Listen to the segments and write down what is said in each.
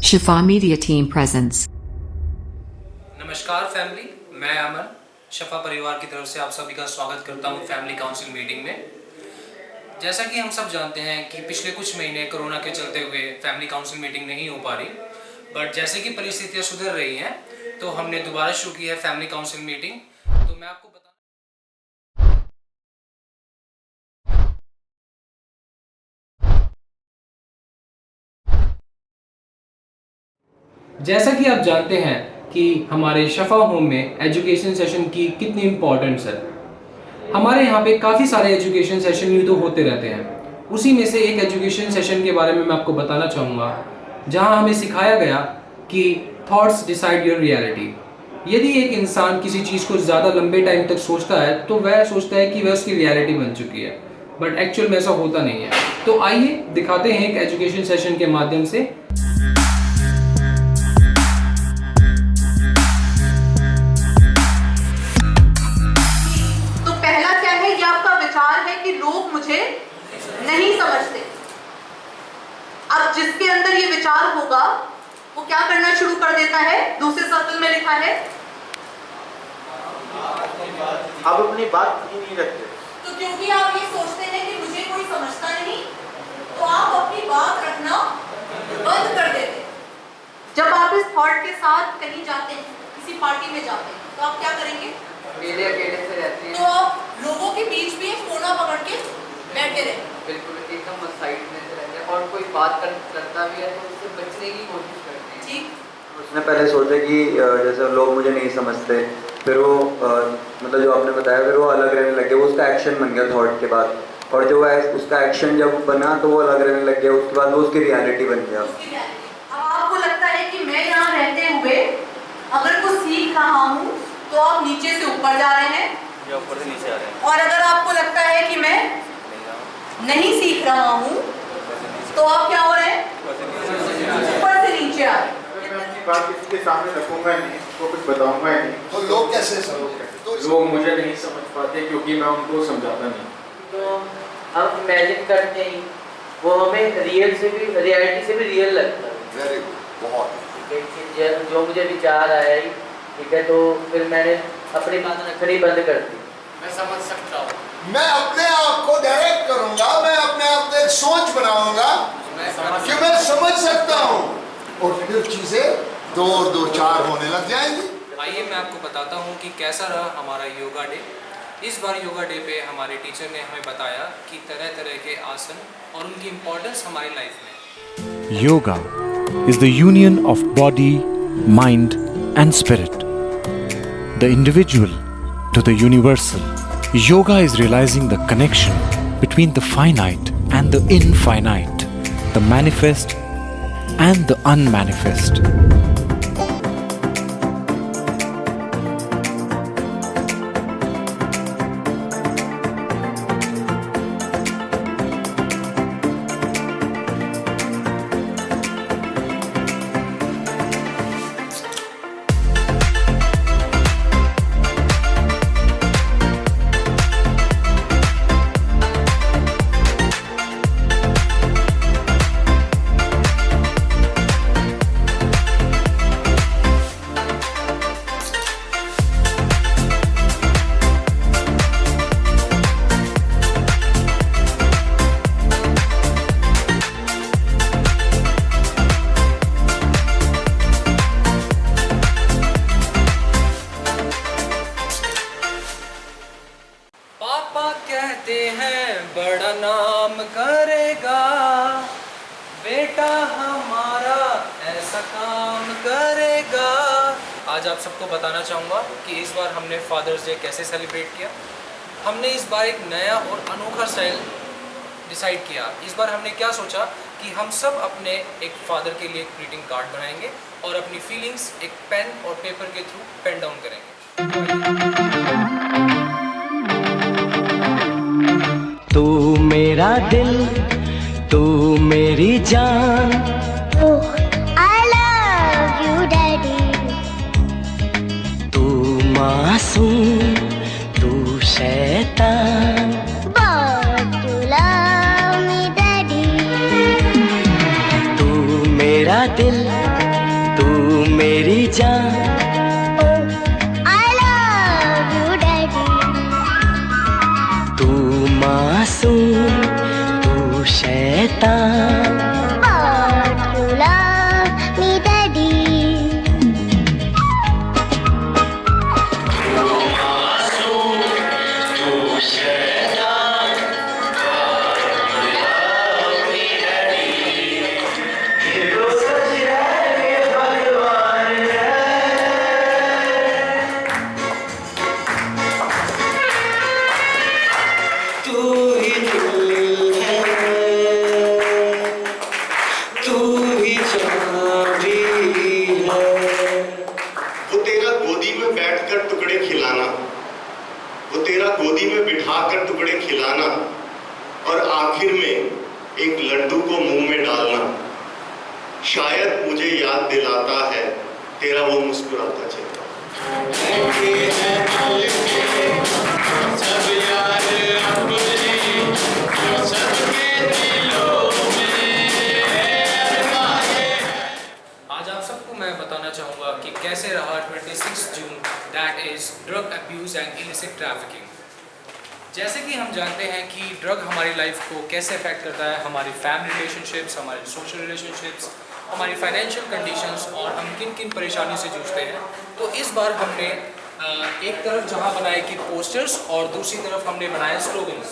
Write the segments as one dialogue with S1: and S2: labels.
S1: Shifa Media Team presents.
S2: नमस्कार family, मैं अमन शफा परिवार की तरफ से आप सभी का स्वागत करता हूं फैमिली काउंसिल मीटिंग में। जैसा कि हम सब जानते हैं कि पिछले कुछ महीने कोरोना के चलते हुए फैमिली काउंसिल मीटिंग नहीं हो पा रही, बट जैसे कि परिस्थितियां सुधर रही हैं तो हमने दोबारा शुरू की है फैमिली काउंसिल मीटिंग। तो मैं आपको जैसा कि आप जानते हैं कि हमारे शफा होम में एजुकेशन सेशन की कितनी इम्पोर्टेंस है। हमारे यहाँ पे काफ़ी सारे एजुकेशन सेशन यूँ तो होते रहते हैं। उसी में से एक एजुकेशन सेशन के बारे में मैं आपको बताना चाहूँगा, जहाँ हमें सिखाया गया कि थॉट्स डिसाइड योर रियलिटी। यदि एक इंसान किसी चीज़ को ज़्यादा लंबे टाइम तक सोचता है तो वह सोचता है कि वह उसकी रियलिटी बन चुकी है, बट एक्चुअल में ऐसा होता नहीं है। तो आइए दिखाते हैं एक एजुकेशन सेशन के माध्यम से।
S3: कि लोग मुझे नहीं समझते। अब जिसके अंदर ये विचार होगा वो क्या करना शुरू कर देता है? दूसरे सर्कल में लिखा है
S4: आप अपनी बात ही नहीं रखते।
S3: तो क्योंकि आप ये सोचते हैं कि मुझे कोई समझता नहीं, तो आप अपनी बात रखना बंद कर देते। जब आप इस थॉट के साथ कहीं जाते हैं, किसी पार्टी में जाते हैं, तो आप क्या करेंगे?
S5: अकेले से रहते हैं।
S3: तो आप लोगों के बीच में फोना पकड़ के बैठे रहे,
S5: बिल्कुल एकदम साइड में से रहते हैं, और कोई बात करता भी है तो उससे बचने की कोशिश करते हैं।
S3: ठीक।
S4: उसने पहले सोचा कि जैसे लोग मुझे नहीं समझते, फिर वो मतलब जो आपने बताया, फिर वो अलग रहने लग गया। वो उसका एक्शन बन गया थॉट के बाद, और जो उसका एक्शन जब बना तो वो अलग रहने लग गया। उसके बाद वो उसकी रियलिटी बन गया।
S3: अब आपको लगता है कि मैं यहाँ रहते हुए अगर कुछ सीख रहा हूँ तो आप नीचे से ऊपर जा रहे हैं,
S4: या ऊपर से नीचे आ रहे हैं।
S3: और अगर आपको लगता है कि मैं नहीं सीख रहा हूँ तो आप क्या हो रहे हैं? ऊपर से नीचे आ रहे हैं।
S6: मैं अपनी बात किसी के सामने रखूंगा नहीं, तो कुछ बताऊंगा नहीं,
S7: तो लोग कैसे समझेंगे?
S6: तो लोग मुझे नहीं समझ पाते क्योंकि मैं उनको समझाता नहीं।
S5: तो हम इमेजिन करते हैं, वो हमें रियल से भी, रियलिटी से भी रियल लगता है।
S7: वेरी गुड, बहुत।
S5: जो मुझे विचार आया ही, ठीक है, तो फिर मैंने अपनी बात रखनी बंद कर दी।
S2: मैं समझ सकता हूँ,
S7: मैं अपने आप को डायरेक्ट करूंगा, मैं अपने आप को एक सोच बनाऊंगा कि मैं समझ सकता हूँ, और फिर चीजें दो और दो चार होने लग जाएंगी।
S2: आइए मैं आपको बताता हूँ कि कैसा रहा हमारा योगा डे। इस बार योगा डे पे हमारे टीचर ने हमें बताया कि तरह तरह के आसन और उनकी इम्पोर्टेंस हमारी लाइफ में।
S8: Yoga is the union of body, mind, and spirit. The individual to the universal. Yoga is realizing the connection between the finite and the infinite, the manifest and the unmanifest.
S2: कहते हैं बड़ा नाम करेगा बेटा हमारा, ऐसा काम करेगा। आज आप सबको बताना चाहूँगा कि इस बार हमने फादर्स डे कैसे सेलिब्रेट किया। हमने इस बार एक नया और अनोखा स्टाइल डिसाइड किया। इस बार हमने क्या सोचा कि हम सब अपने एक फादर के लिए एक ग्रीटिंग कार्ड बनाएंगे और अपनी फीलिंग्स एक पेन और पेपर के थ्रू पेन डाउन करेंगे।
S9: तू मेरा दिल, तू मेरी जान,
S10: I love you daddy.
S9: तू मासूम, तू शैतान,
S10: But you love me daddy.
S9: तू मेरा दिल, तू मेरी जान,
S10: I love you, Daddy.
S9: तू मासूम, तू शैतान,
S10: But you love me, Daddy.
S11: वो तेरा गोदी में बैठकर टुकड़े खिलाना, वो तेरा गोदी में बिठाकर टुकड़े खिलाना और आखिर में एक लड्डू को मुंह में डालना, शायद मुझे याद दिलाता है तेरा वो मुस्कुराता चेहरा।
S2: आज आप सबको मैं बताना चाहूँगा कि कैसे रहा 26 जून, that is drug abuse and illicit trafficking. जैसे कि हम जानते हैं कि ड्रग हमारी लाइफ को कैसे अफेक्ट करता है, हमारी फैमिली रिलेशनशिप्स, हमारे सोशल रिलेशनशिप्स, हमारी फाइनेंशियल कंडीशंस और हम किन किन परेशानियों से जूझते हैं। तो इस बार हमने एक तरफ जहाँ बनाए कि पोस्टर्स और दूसरी तरफ हमने बनाए स्लोगन्स।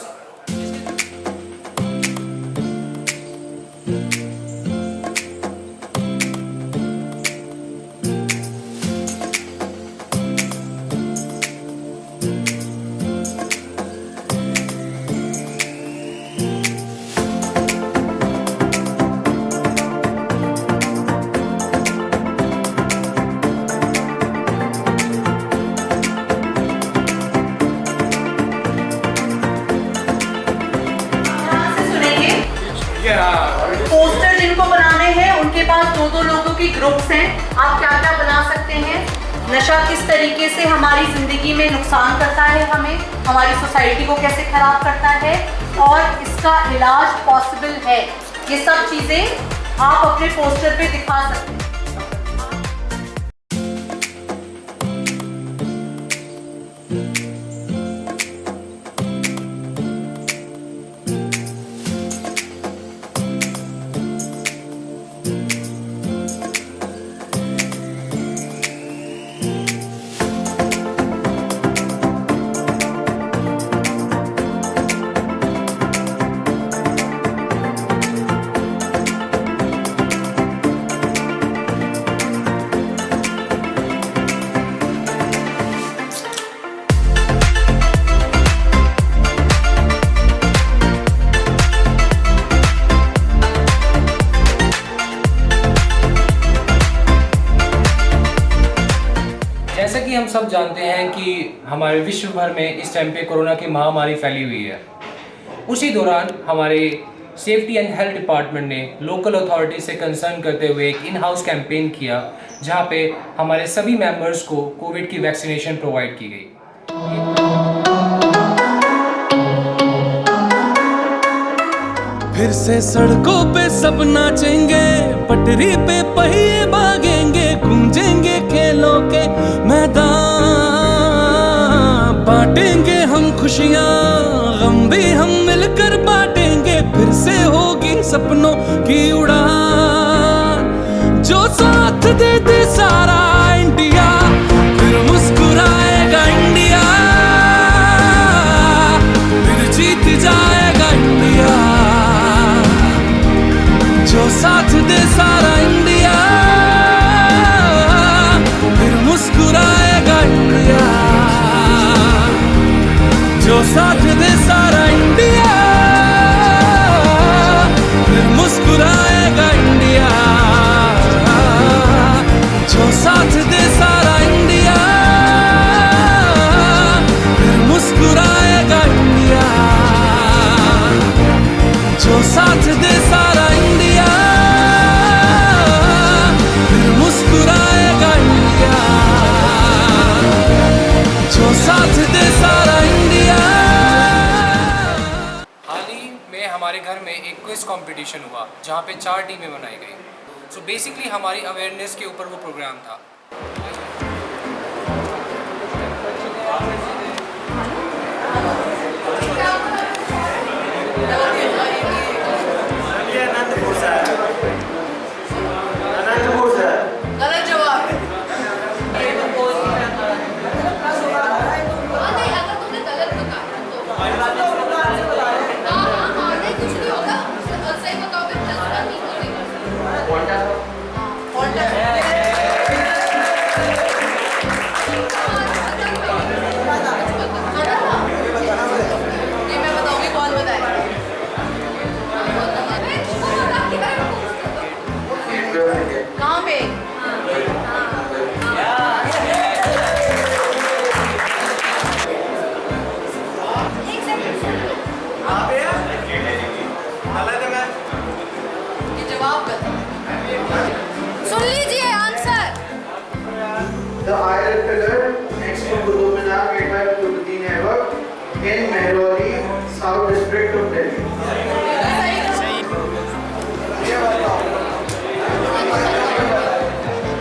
S3: पोस्टर जिनको बनाने हैं उनके पास 2-2 लोगों की ग्रुप्स हैं। आप क्या क्या बना सकते हैं, नशा किस तरीके से हमारी ज़िंदगी में नुकसान करता है, हमें हमारी सोसाइटी को कैसे ख़राब करता है और इसका इलाज पॉसिबल है, ये सब चीज़ें आप अपने पोस्टर पे दिखा सकते हैं।
S2: जैसा कि हम सब जानते हैं कि हमारे विश्व भर में इस टाइम पे कोरोना की महामारी फैली हुई है। उसी दौरान हमारे सेफ्टी एंड हेल्थ डिपार्टमेंट ने लोकल अथॉरिटी से कंसर्न करते हुए एक इन हाउस कैंपेन किया, जहां पे हमारे सभी मेंबर्स को कोविड की वैक्सीनेशन प्रोवाइड की गई।
S12: फिर से सड़कों पे सब नाचेंगे, पटरी पे पहिए भागेंगे, गूंजेंगे खेलों के मैदान, बांटेंगे हम खुशियाँ, गम भी हम मिलकर बांटेंगे, फिर से होगी सपनों की उड़ान। जो साथ दे दे सारा इंडिया, फिर मुस्कुराएगा इंडिया, फिर जीत जाएगा इंडिया। जो साथ दे सारा इंडिया, फिर मुस्कुराएगा इंडिया। जो साथ दे सारा इंडिया, फिर मुस्कुराएगा इंडिया। जो साथ दे सारा इंडिया, फिर मुस्कुराएगा इंडिया। जो साथ दे सारा इंडिया,
S2: सो बेसिकली हमारी अवेयरनेस के ऊपर वो प्रोग्राम था।
S3: गलत जवाब। नहीं, अगर तुमने गलत बताया तो हाँ, नहीं कुछ नहीं होगा। सही बताओगे जज्बा नहीं करेगा। ये मैं बताऊंगी कौन बताएगा। कहाँ पे? ये जवाब बताओ। सुन लीजिए answer.
S13: The idol figure next to Qutub Minar made by Qutbuddin Aibak in Mehrauli, South District of Delhi.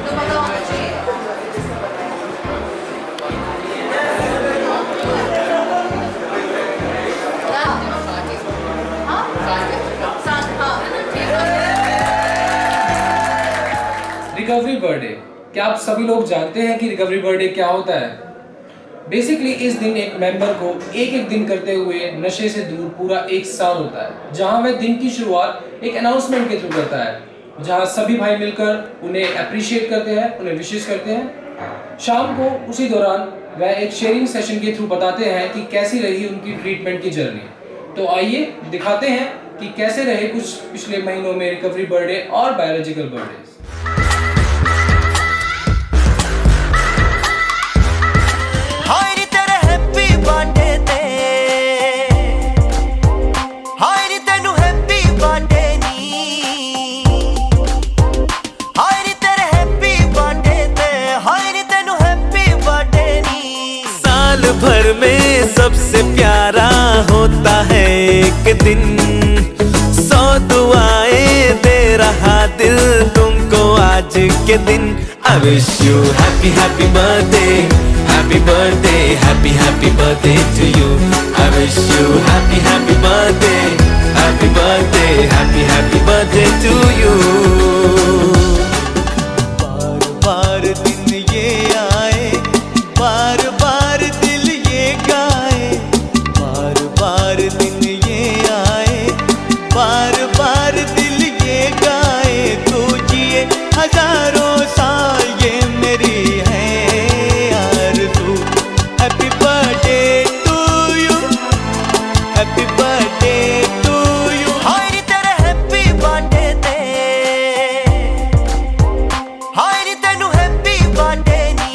S3: तो बताओ मुझे।
S2: रिकवरी बर्थडे, क्या आप सभी लोग जानते हैं कि रिकवरी बर्थडे क्या होता है? बेसिकली इस दिन एक मेंबर को एक दिन करते हुए नशे से दूर पूरा 1 साल होता है, जहां वह दिन की शुरुआत एक अनाउंसमेंट के थ्रू करता है, जहां सभी भाई मिलकर उन्हें अप्रिशिएट करते हैं, उन्हें विशेष करते हैं। शाम को उसी दौरान वह एक शेयरिंग सेशन के थ्रू बताते हैं कि कैसी रही उनकी ट्रीटमेंट की जर्नी। तो आइए दिखाते हैं कि कैसे रहे कुछ पिछले महीनों में रिकवरी बर्थडे और बायोलॉजिकल बर्थडे।
S9: भर में सबसे प्यारा होता है एक दिन, 100 दुआएं दे रहा दिल तुमको आज के दिन। I wish you happy happy birthday, happy birthday, happy happy birthday to you. I wish you happy happy birthday, happy birthday, happy happy birthday to you. बार बार दिन ये आए, बार बार दिल ये गाए, बार बार दिन ये आए, बार बार दिल ये गाए, तो जिए हजारों साल ये मेरी है आरज़ू। Happy birthday to you, happy birthday to you. हाय नी तेरे हैप्पी बर्थडे ते, हाय नी तेनू हैप्पी बर्थडे नी,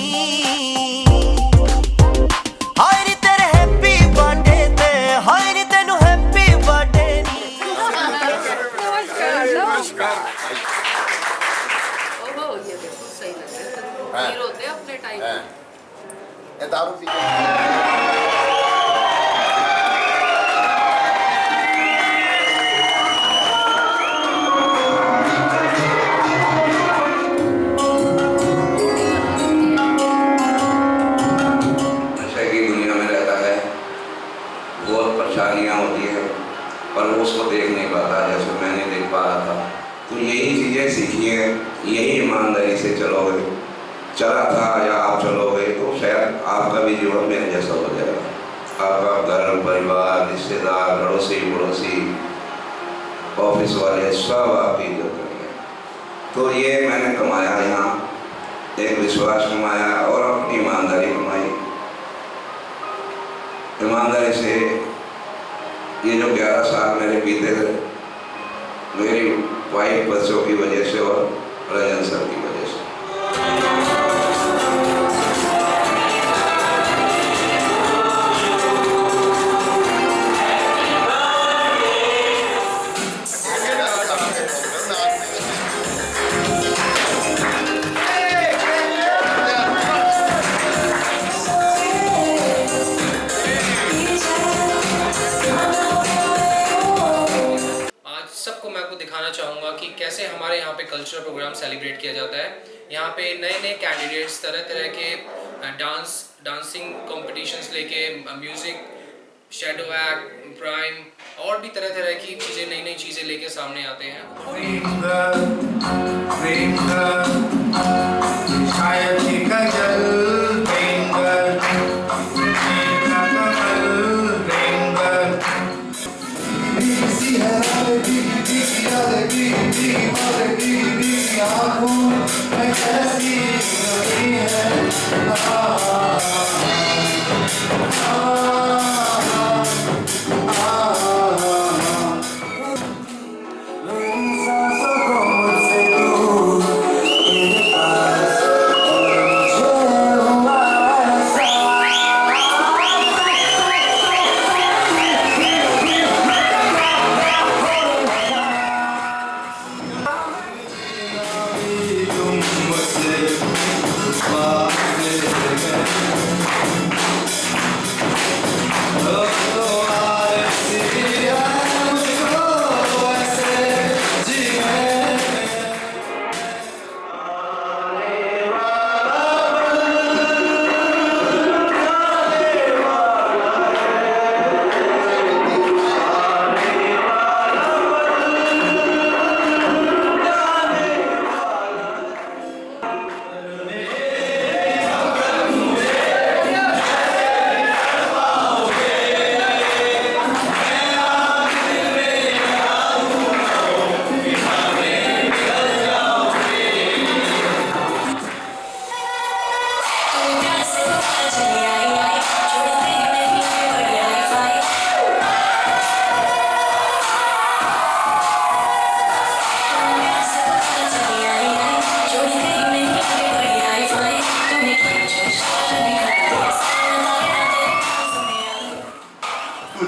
S9: हाय नी तेरे हैप्पी बर्थडे ते, हाय नी तेनू हैप्पी बर्थडे नी।
S3: नमस्कार। ओहो, ये बिल्कुल सही लग रहा है। हीरो थे अपने टाइम में।
S7: ये दारू पी
S14: नशे की दुनिया में रहता है, बहुत परेशानियाँ होती है, पर वो उसको देख नहीं पाता जैसे मैं नहीं देख पा रहा था। तो यही चीज़ें सीखी हैं, यही ईमानदारी से चलोगे, चला था या आप चलोगे तो शायद आपका भी जीवन मेरे जैसा हो जाएगा। आपका घर परिवार रिश्तेदार अड़ोसी पड़ोसी ऑफिस वाले सब आपकी इज्जत करेंगे। तो ये मैंने कमाया यहाँ, एक विश्वास कमाया और अपनी ईमानदारी कमाई। ईमानदारी से ये जो 11 साल मेरे बीते थे, मेरी वाइफ बच्चों की वजह से और रजन सर की वजह से।
S2: सबको मैं आपको दिखाना चाहूँगा कि कैसे हमारे यहाँ पे पे कल्चरल प्रोग्राम सेलिब्रेट किया जाता है। यहाँ पे नए नए कैंडिडेट्स तरह तरह के डांसिंग कॉम्पिटिशन्स लेके म्यूज़िक, शैडो एक्ट, प्राइम और भी तरह तरह की चीज़ें, नई नई चीज़ें लेके सामने आते हैं।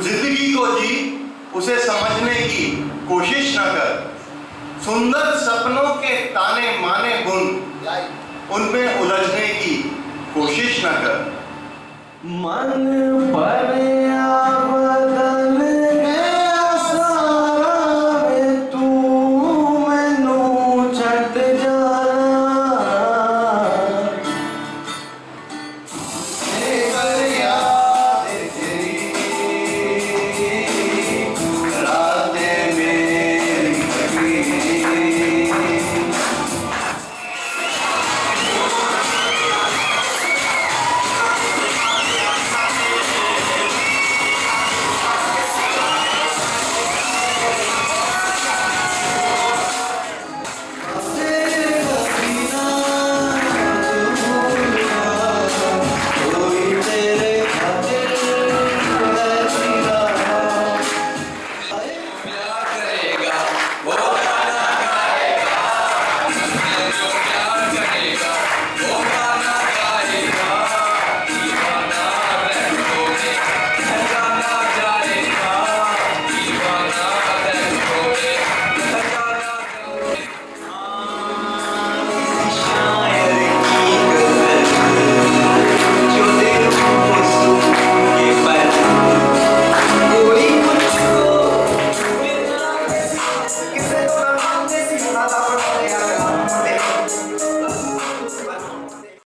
S11: जिंदगी को जी, उसे समझने की कोशिश न कर। सुंदर सपनों के ताने माने बुन, उनमें उलझने की कोशिश न कर।
S9: मन पर